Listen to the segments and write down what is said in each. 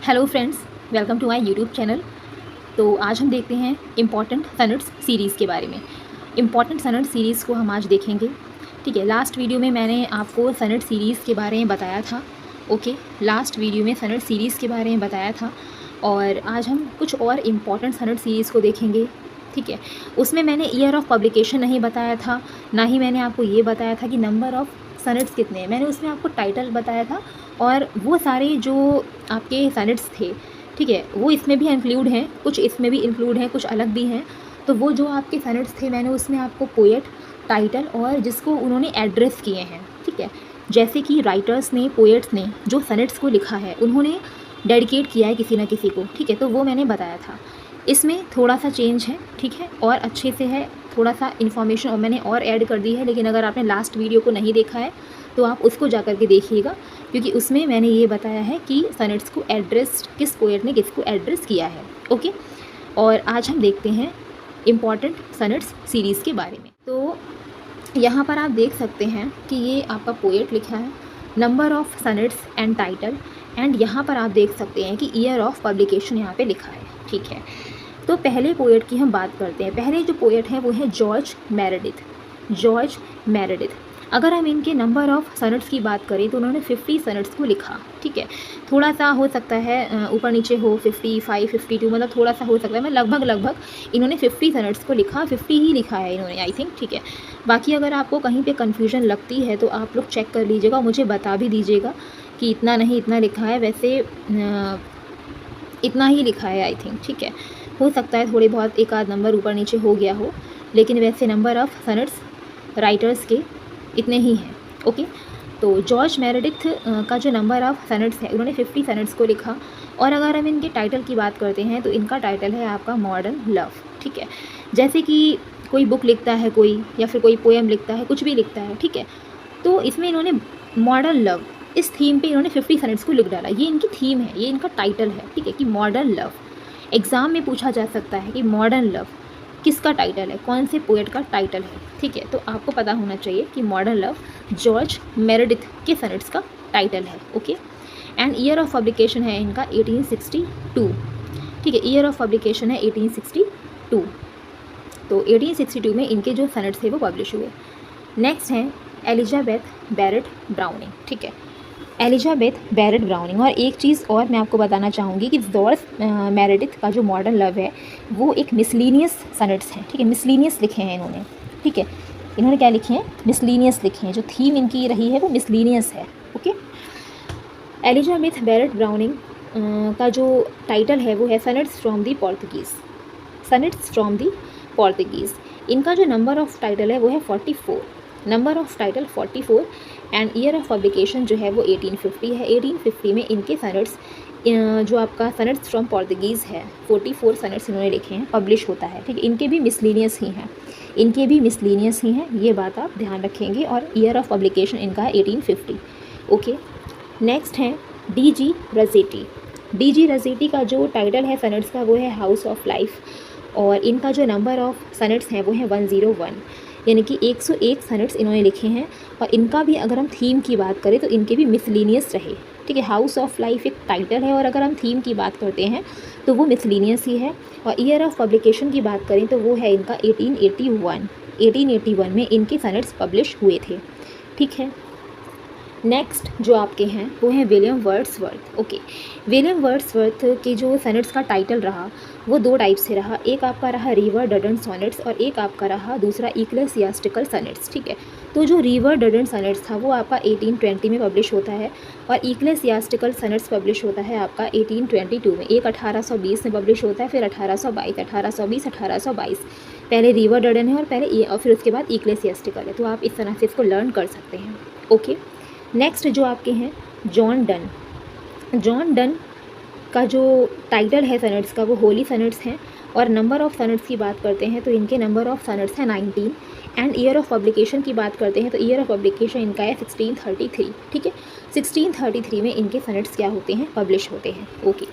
Hello friends, welcome to my YouTube channel. तो आज हम देखते हैं इम्पॉर्टेंट सनट्स सीरीज़ के बारे में। इम्पॉर्टेंट सनट सीरीज़ को हम आज देखेंगे। ठीक है, लास्ट वीडियो में मैंने आपको सनट सीरीज़ के बारे में बताया था। ओके, लास्ट वीडियो में सनट सीरीज़ के बारे में बताया था और आज हम कुछ और इम्पॉर्टेंट सनट सीरीज़ को देखेंगे। ठीक है, उसमें मैंने ईयर ऑफ पब्लिकेशन नहीं बताया था, ना ही मैंने आपको ये बताया था कि नंबर ऑफ़ सनट्स कितने हैं। मैंने उसमें आपको टाइटल बताया था और वो सारे जो आपके सनट्स थे, ठीक है, वो इसमें भी इंक्लूड हैं, कुछ इसमें भी इंक्लूड हैं, कुछ अलग भी हैं। तो वो जो आपके सनट्स थे मैंने उसमें आपको पोएट, टाइटल और जिसको उन्होंने एड्रेस किए हैं, ठीक है, जैसे कि राइटर्स ने, पोएट्स ने जो सनट्स को लिखा है उन्होंने डेडिकेट किया है किसी न किसी को, ठीक है, तो वो मैंने बताया था। इसमें थोड़ा सा चेंज है, ठीक है, और अच्छे से है, थोड़ा सा इन्फॉर्मेशन और मैंने और ऐड कर दी है। लेकिन अगर आपने लास्ट वीडियो को नहीं देखा है तो आप उसको जा कर के देखिएगा, क्योंकि उसमें मैंने ये बताया है कि सनट्स को एड्रेस किस पोएट ने किसको एड्रेस किया है। ओके, और आज हम देखते हैं इम्पॉर्टेंट सनट्स सीरीज़ के बारे में। तो यहाँ पर आप देख सकते हैं कि ये आपका पोएट लिखा है, number of sonnets and title, and यहाँ पर आप देख सकते हैं कि ईयर ऑफ पब्लिकेशन यहाँ पे लिखा है। ठीक है, तो पहले पोएट की हम बात करते हैं। पहले जो पोएट हैं वो है जॉर्ज मेरेडिथ। जॉर्ज मेरेडिथ, अगर हम इनके नंबर ऑफ़ सनट्स की बात करें तो उन्होंने 50 सनट्स को लिखा। ठीक है, थोड़ा सा हो सकता है ऊपर नीचे हो, 55, 52, मतलब थोड़ा सा हो सकता है, मैं लगभग इन्होंने 50 सनट्स को लिखा, 50 ही लिखा है इन्होंने, आई थिंक। ठीक है, बाकी अगर आपको कहीं पे कन्फ्यूजन लगती है तो आप लोग चेक कर लीजिएगा, मुझे बता भी दीजिएगा कि इतना नहीं इतना लिखा है। वैसे इतना ही लिखा है आई थिंक। ठीक है, हो सकता है थोड़े बहुत एक आध नंबर ऊपर नीचे हो गया हो, लेकिन वैसे नंबर ऑफ़ सनट्स राइटर्स के इतने ही हैं। ओके, तो जॉर्ज मेरेडिथ का जो नंबर ऑफ़ सनट्स है उन्होंने 50 सनट्स को लिखा। और अगर हम इनके टाइटल की बात करते हैं तो इनका टाइटल है आपका मॉडर्न लव। ठीक है, जैसे कि कोई बुक लिखता है कोई, या फिर कोई पोएम लिखता है, कुछ भी लिखता है, ठीक है, तो इसमें इन्होंने मॉडर्न लव, इस थीम पे इन्होंने 50 सनट्स को लिख डाला। ये इनकी थीम है, ये इनका टाइटल है। ठीक है, कि मॉडर्न लव। एग्ज़ाम में पूछा जा सकता है कि मॉडर्न लव किसका टाइटल है, कौन से पोएट का टाइटल है। ठीक है, तो आपको पता होना चाहिए कि मॉडर्न लव जॉर्ज मेरेडिथ के सनट्स का टाइटल है। Okay, and year of publication है इनका 1862। ठीक है, ईयर ऑफ पब्लिकेशन है 1862। तो 1862 में इनके जो सनट्स थे वो पब्लिश हुए। नेक्स्ट हैं एलिजाबेथ बैरेट ब्राउनिंग। ठीक है, एलिजाबेथ बैरेट ब्राउनिंग। और एक चीज़ और मैं आपको बताना चाहूँगी कि जॉर्ज मेरेडिथ का जो मॉडर्न लव है वो एक मिसलीनियस सनट्स हैं। ठीक है, मिसलीनियस लिखे हैं इन्होंने। ठीक है, इन्होंने क्या लिखे हैं, मिसलीनियस लिखे हैं। जो थीम इनकी रही है वो मिसलीनियस है। ओके, एलिजाबेथ बैरेट ब्राउनिंग का जो टाइटल है वो है sonnets from the Portuguese. Sonnets from the Portuguese. इनका जो नंबर ऑफ़ टाइटल है वो है 44, number of title 44, and year of publication जो है वो 1850 है। 1850 में इनके सनट्स, जो आपका सनट्स फ्रॉम पोर्तुगीज़ है, 44 सनट्स इन्होंने लिखे हैं, पब्लिश होता है। ठीक है, इनके भी मिसलीनियस ही हैं, इनके भी मिसलीनियस ही हैं, ये बात आप ध्यान रखेंगे। और ईयर ऑफ पब्लिकेशन इनका है 1850। ओके, नेक्स्ट है डी.जी. रज़ेटी। डी.जी. रज़ेटी का जो टाइटल है सनट्स का वो है हाउस ऑफ लाइफ, और इनका जो नंबर ऑफ़ सनट्स हैं वो है 101, यानी कि 101 सनट्स इन्होंने लिखे हैं। और इनका भी अगर हम थीम की बात करें तो इनके भी मिसलीनियस रहे। ठीक है, हाउस ऑफ लाइफ एक टाइटल है, और अगर हम थीम की बात करते हैं तो वो मिसलीनियस ही है। और ईयर ऑफ पब्लिकेशन की बात करें तो वो है इनका 1881। 1881 में इनके सनट्स पब्लिश हुए थे। ठीक है, नेक्स्ट जो आपके हैं वो हैं William Wordsworth. Okay, William Wordsworth के जो सनट्स का टाइटल रहा वो दो टाइप से रहा। एक आपका रहा रिवर डडन सॉनेट्स और एक आपका रहा दूसरा इक्लेसियास्टिकल सनट्स। ठीक है, तो जो रिवर डडन सनट्स था वो आपका 1820 में पब्लिश होता है, और इक्लेसियास्टिकल सनट्स पब्लिश होता है आपका 1822 में। एक 1820 में पब्लिश होता है, फिर 1822, 1820, 1822। पहले रिवर डडन है और पहले ये, और फिर उसके बाद इक्लेसियास्टिकल है। तो आप इस तरह से इसको लर्न कर सकते हैं। ओके, नेक्स्ट जो आपके हैं जॉन डन। जॉन डन का जो टाइटल है सनट्स का वो होली सनट्स हैं। और नंबर ऑफ़ सनट्स की बात करते हैं तो इनके नंबर ऑफ़ सनट्स हैं 19, एंड ईयर ऑफ पब्लिकेशन की बात करते हैं तो ईयर ऑफ पब्लिकेशन इनका है 1633। ठीक है, 1633 में इनके सनट्स क्या होते हैं, पब्लिश होते हैं। ओके,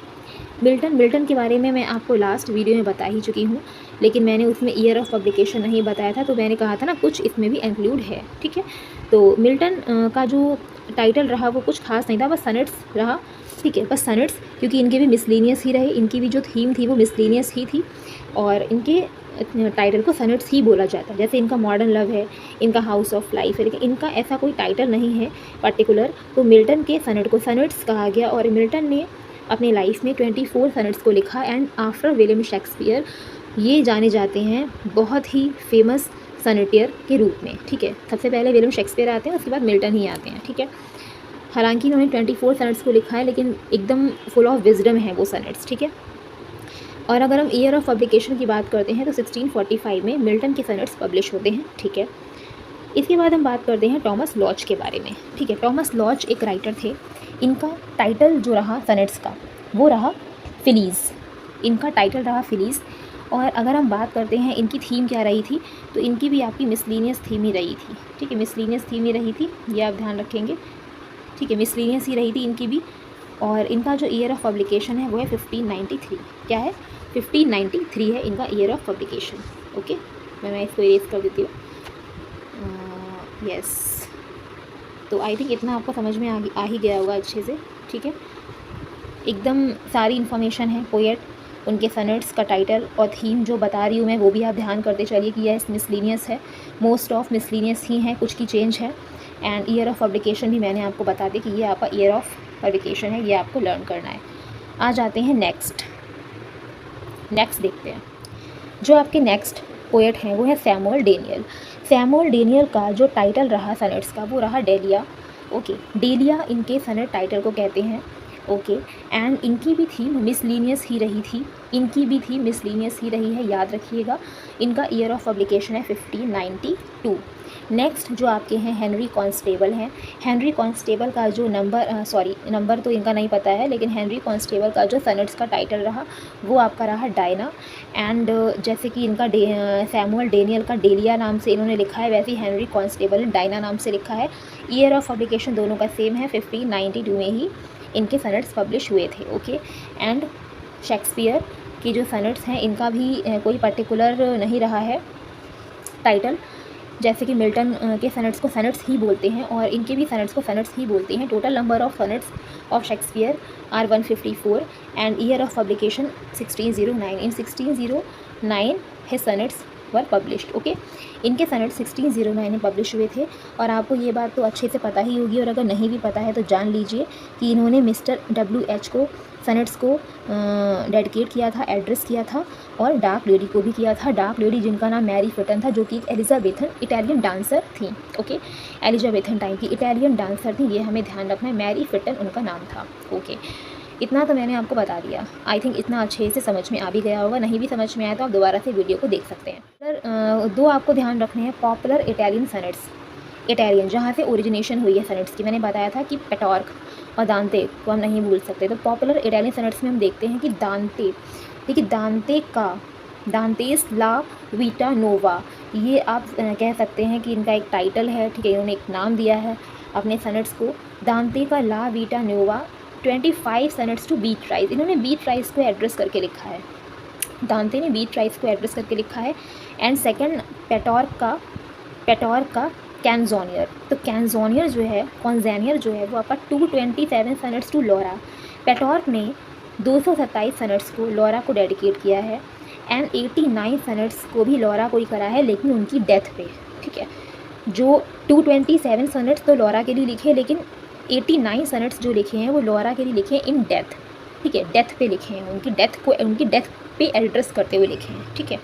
मिल्टन के बारे में मैं आपको लास्ट वीडियो में बता ही चुकी हूँ, लेकिन मैंने उसमें ईयर ऑफ पब्लिकेशन नहीं बताया था, तो मैंने कहा था ना कुछ इसमें भी इंक्लूड है। ठीक है, तो मिल्टन का जो टाइटल रहा वो कुछ खास नहीं था, बस सनट्स रहा ठीक है। बस सनेट्स क्योंकि इनके भी मिसलेनियस ही रहे, इनकी भी जो थीम थी वो मिसलेनियस ही थी और इनके टाइटल को सनेट्स ही बोला जाता है। जैसे इनका मॉडर्न लव है, इनका हाउस ऑफ लाइफ है, लेकिन इनका ऐसा कोई टाइटल नहीं है पर्टिकुलर। तो मिल्टन के सनेट को सनेट्स कहा गया और मिल्टन ने अपनी लाइफ में 24 सनेट्स को लिखा एंड आफ्टर विलियम शेक्सपियर ये जाने जाते हैं बहुत ही फेमस सनेटियर के रूप में। ठीक है, सबसे पहले विलियम शेक्सपियर आते हैं, उसके बाद मिल्टन ही आते हैं। ठीक है, हालांकि इन्होंने 24 सनेट्स को लिखा है लेकिन एकदम फुल ऑफ विजडम है वो सनेट्स। ठीक है, और अगर हम ईयर ऑफ पब्लिकेशन की बात करते हैं तो 1645 में मिल्टन के सनेट्स पब्लिश होते हैं। ठीक है, इसके बाद हम बात करते हैं टॉमस लॉज के बारे में। ठीक है, टॉमस लॉज एक राइटर थे। इनका टाइटल जो रहा सनेट्स का वो रहा फिलीज़, इनका टाइटल रहा फिलीज़। और अगर हम बात करते हैं इनकी थीम क्या रही थी, तो इनकी भी आपकी मिसलीनियस थीम ही रही थी। ठीक है, मिसलीनियस थीम ही रही थी, ये आप ध्यान रखेंगे। ठीक है, मिसलीनियस ही रही थी इनकी भी। और इनका जो ईयर ऑफ पब्लिकेशन है वो है 1593। क्या है? 1593 है इनका ईयर ऑफ पब्लिकेशन। ओके, मैं इसको इरेज कर देती हूँ। यस, तो आई थिंक इतना आपको समझ में आ ही गया होगा अच्छे से। ठीक है, एकदम सारी इन्फॉर्मेशन है, पोएट, उनके सनेट्स का टाइटल और थीम जो बता रही हूँ मैं वो भी आप ध्यान करते चलिए कि यह मिसलीनियस है, मोस्ट ऑफ मिसलीनियस ही हैं, कुछ की चेंज है। एंड ईयर ऑफ पब्लिकेशन भी मैंने आपको बता दी कि ये आपका ईयर ऑफ पब्लिकेशन है, ये आपको लर्न करना है। आ जाते हैं नेक्स्ट देखते हैं। जो आपके नेक्स्ट पोएट हैं वो है सैमुअल डेनियल। सैमुअल डेनियल का जो टाइटल रहा सनेट्स का वो रहा डेलिया। ओके, डेलिया इनके सनेट टाइटल को कहते हैं। ओके, एंड इनकी भी थीम मिसलीनियस ही रही थी, इनकी भी थीम मिसलीनियस ही रही है, याद रखिएगा। इनका ईयर ऑफ पब्लिकेशन है 1592। नेक्स्ट जो आपके हैं हेनरी कॉन्स्टेबल हैं। हेनरी कॉन्स्टेबल का जो नंबर तो इनका नहीं पता है, लेकिन हेनरी कॉन्स्टेबल का जो सनेट्स का टाइटल रहा वो आपका रहा डायना। एंड जैसे कि इनका सैमुअल डेनियल का डेलिया नाम से इन्होंने लिखा है, वैसे ही हेनरी कॉन्स्टेबल ने डायना नाम से लिखा है। ईयर ऑफ पब्लिकेशन दोनों का सेम है, 1592 में ही इनके सनेट्स पब्लिश हुए थे। ओके, एंड शेक्सपियर की जो सनेट्स हैं इनका भी कोई पर्टिकुलर नहीं रहा है टाइटल। जैसे कि मिल्टन के सनेट्स को सनेट्स ही बोलते हैं और इनके भी सनेट्स को सनेट्स ही बोलते हैं। Total number of sonnets of Shakespeare are 154 and year of publication 1609। In 1609 his sonnets were published. Okay, इनके सनेट्स 1609 में पब्लिश हुए थे। और आपको ये बात तो अच्छे से पता ही होगी, और अगर नहीं भी पता है तो जान लीजिए कि इन्होंने मिस्टर WH को सनेट्स को डेडिकेट किया था, एड्रेस किया था, और डार्क लेडी को भी किया था। डार्क लेडी जिनका नाम मैरी फिटन था, जो कि एक एलिजाबेथन इटालियन डांसर थी। ओके, एलिजाबेथन टाइम की इटालियन डांसर थी, ये हमें ध्यान रखना है। मैरी फिटन उनका नाम था। ओके, इतना तो मैंने आपको बता दिया। आई थिंक इतना अच्छे से समझ में आ भी गया होगा। नहीं भी समझ में आया तो आप दोबारा से वीडियो को देख सकते हैं। दो आपको ध्यान रखने हैं पॉपुलर इटालियन सनेट्स। इटालियन जहाँ से ओरिजिनेशन हुई है सनेट्स की, मैंने बताया था कि पेटॉर्क और दांते को हम नहीं भूल सकते। तो पॉपुलर इटालियन सनेट्स में हम देखते हैं कि दांते, देखिए दांते का दांतेस ला वीटा नोवा, ये आप कह सकते हैं कि इनका एक टाइटल है। ठीक है, इन्होंने एक नाम दिया है अपने सनेट्स को, दांते का ला वीटा नोवा 25 सनेट्स टू बीट्राइज। इन्होंने बीट्राइज को एड्रेस करके लिखा है, दांते ने बीट्राइज को एड्रेस करके लिखा है। एंड सेकंड पेटॉर्क का कैंजोनियर। तो कैंजोनियर जो है, कॉन्जेनियर जो है वो आपका 227 सनेट्स टू लॉरा। पेटॉर्क ने 227 सनेट्स को लॉरा को डेडिकेट किया है एंड 89 सनेट्स को भी लॉरा को ही करा है, लेकिन उनकी डेथ पे। ठीक है, जो 227 सनेट्स तो लॉरा के लिए लिखे, लेकिन 89 सनेट्स जो लिखे हैं वो लॉरा के लिए लिखे हैं इन डेथ। ठीक है, डेथ पे लिखे हैं, उनकी डेथ पे एड्रेस करते हुए लिखे हैं। ठीक है,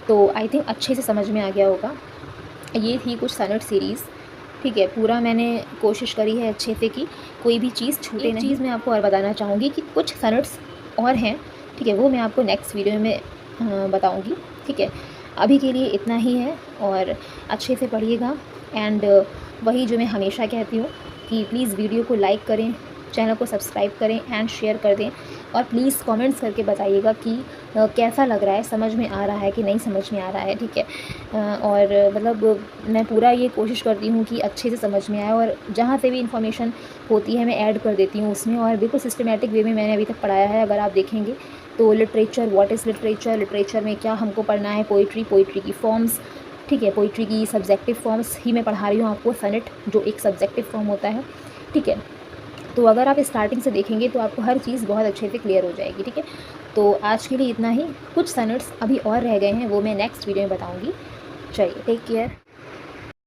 तो आई थिंक अच्छे से समझ में आ गया होगा। ये थी कुछ सनेट सीरीज़। ठीक है, पूरा मैंने कोशिश करी है अच्छे से कि कोई भी चीज़ छूटे नहीं। चीज़ मैं आपको और बताना चाहूँगी कि कुछ सनेट्स और हैं। ठीक है, वो मैं आपको नेक्स्ट वीडियो में बताऊँगी। ठीक है, अभी के लिए इतना ही है और अच्छे से पढ़िएगा। एंड वही जो मैं हमेशा कहती हूँ कि प्लीज़ वीडियो को लाइक करें, चैनल को सब्सक्राइब करें एंड शेयर कर दें, और प्लीज़ कमेंट्स करके बताइएगा कि कैसा लग रहा है, समझ में आ रहा है कि नहीं समझ में आ रहा है। ठीक है, और मतलब मैं पूरा ये कोशिश करती हूँ कि अच्छे से समझ में आए, और जहाँ से भी इंफॉर्मेशन होती है मैं ऐड कर देती हूँ उसमें, और बिल्कुल सिस्टमेटिक वे में मैंने अभी तक पढ़ाया है। अगर आप देखेंगे तो literature, what is literature, literature में क्या हमको पढ़ना है, पोइट्री की फॉर्म्स। ठीक है, पोइट्री की सब्जेक्टिव फॉर्म्स ही मैं पढ़ा रही हूँ आपको, सनेट जो एक सब्जेक्टिव फॉर्म होता है। ठीक है, तो अगर आप स्टार्टिंग से देखेंगे तो आपको हर चीज़ बहुत अच्छे से क्लियर हो जाएगी, ठीक है। तो आज के लिए इतना ही। कुछ सनट्स अभी और रह गए हैं, वो मैं नेक्स्ट वीडियो में बताऊँगी। चलिए, टेक केयर।